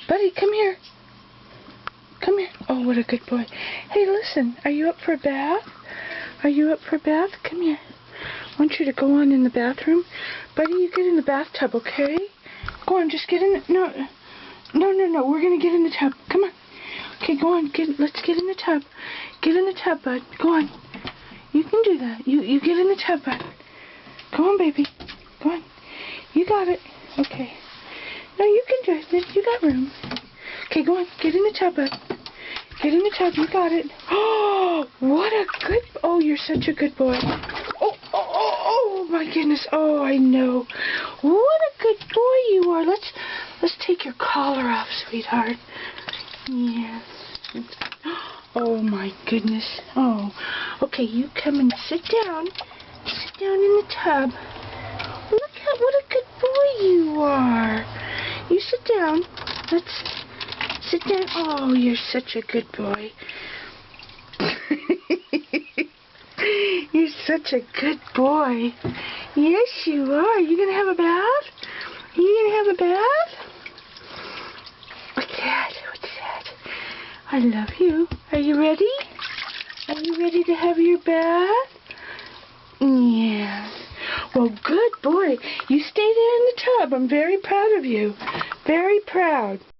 Buddy, come here. Come here. Oh, what a good boy. Hey, listen, are you up for a bath? Are you up for a bath? Come here. I want you to go on in the bathroom. Buddy, you get in the bathtub, okay? Go on, just get in the... No. We're going to get in the tub. Come on. Okay, go on. Let's get in the tub. Get in the tub, bud. Go on. You can do that. You get in the tub, bud. Go on, baby. Go on. You got it. Okay. No, you can do it. You got room. Okay, go on. Get in the tub, bud. Get in the tub. You got it. Oh, what a good... Oh, you're such a good boy. Oh, my goodness. Oh, I know. What a good boy you are. Let's take your collar off, sweetheart. Yes. Oh, my goodness. Oh. Okay, you come and sit down. Sit down in the tub. Look at what a good boy you are. You sit down. Let's sit down. Oh, you're such a good boy. You're such a good boy. Yes, you are. You gonna have a bath? You gonna have a bath? What's that? What's that? I love you. Are you ready? Are you ready to have your bath? Yes. Well, good boy. You stay there in the tub. I'm very proud of you. Very proud.